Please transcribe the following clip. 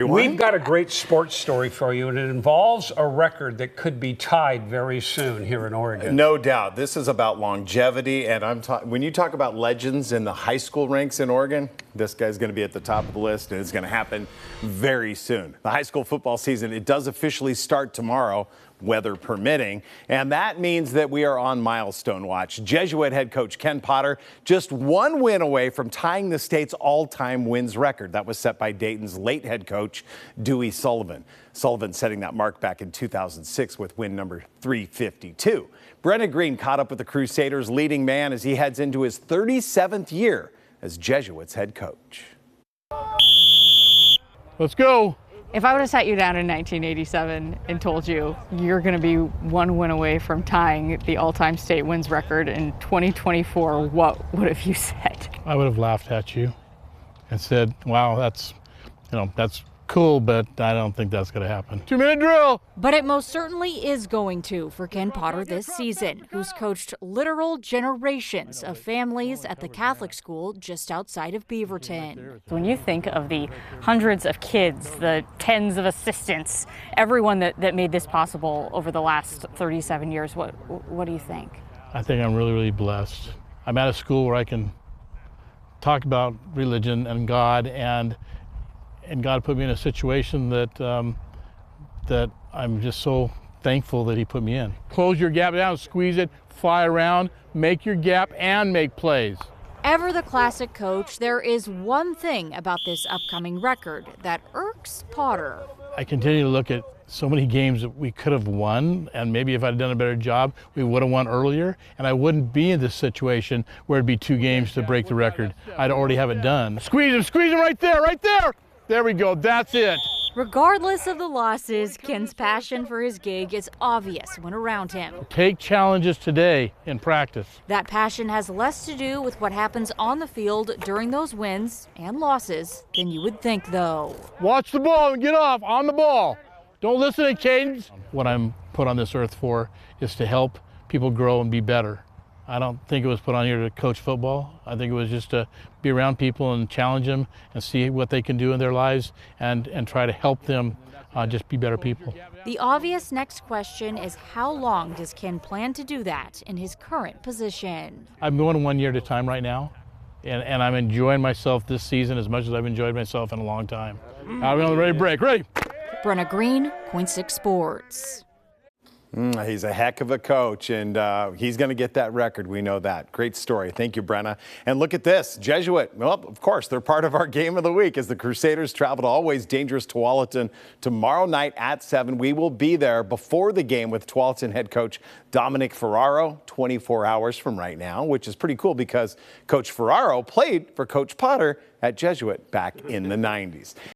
We've got a great sports story for you, and it involves a record that could be tied very soon here in Oregon. No doubt. This is about longevity, and when you talk about legends in the high school ranks in Oregon, this guy's going to be at the top of the list, and it's going to happen very soon. The high school football season, it does officially start tomorrow, weather permitting, and that means that we are on milestone watch. Jesuit head coach Ken Potter just one win away from tying the state's all-time wins record. That was set by Dayton's late head coach Dewey Sullivan. Sullivan setting that mark back in 2006 with win number 352. Brennan Green caught up with the Crusaders' leading man as he heads into his 37th year as Jesuit's head coach. Let's go. If I would have sat you down in 1987 and told you you're going to be one win away from tying the all-time state wins record in 2024, what would have you said? I would have laughed at you and said, wow, that's cool, but I don't think that's going to happen. 2-minute drill. But it most certainly is going to for Ken Potter this season, who's coached literal generations of families at the Catholic school just outside of Beaverton. When you think of the hundreds of kids, the tens of assistants, everyone that made this possible over the last 37 years, what do you think? I think I'm really, really blessed. I'm at a school where I can talk about religion and God, and God put me in a situation that that I'm just so thankful that he put me in. Close your gap down, squeeze it, fly around, make your gap, and make plays. Ever the classic coach, there is one thing about this upcoming record that irks Potter. I continue to look at so many games that we could have won, and maybe if I'd done a better job, we would have won earlier, and I wouldn't be in this situation where it'd be 2 games to break the record. I'd already have it done. Squeeze him right there, right there! There we go, that's it. Regardless of the losses, Ken's passion for his gig is obvious when around him. Take challenges today in practice. That passion has less to do with what happens on the field during those wins and losses than you would think, though. Watch the ball and get off on the ball. Don't listen to cadence. What I'm put on this earth for is to help people grow and be better. I don't think it was put on here to coach football. I think it was just to be around people and challenge them and see what they can do in their lives and try to help them just be better people. The obvious next question is, how long does Ken plan to do that in his current position? I'm going 1 year at a time right now, and I'm enjoying myself this season as much as I've enjoyed myself in a long time. I'm ready to break. Ready? Brenna Green, KOIN 6 Sports. He's a heck of a coach, and he's going to get that record. We know that. Great story. Thank you, Brenna. And look at this. Jesuit, well, of course, they're part of our game of the week as the Crusaders travel to always dangerous Tualatin tomorrow night at 7. We will be there before the game with Tualatin head coach Dominic Ferraro 24 hours from right now, which is pretty cool because Coach Ferraro played for Coach Potter at Jesuit back in the 90s.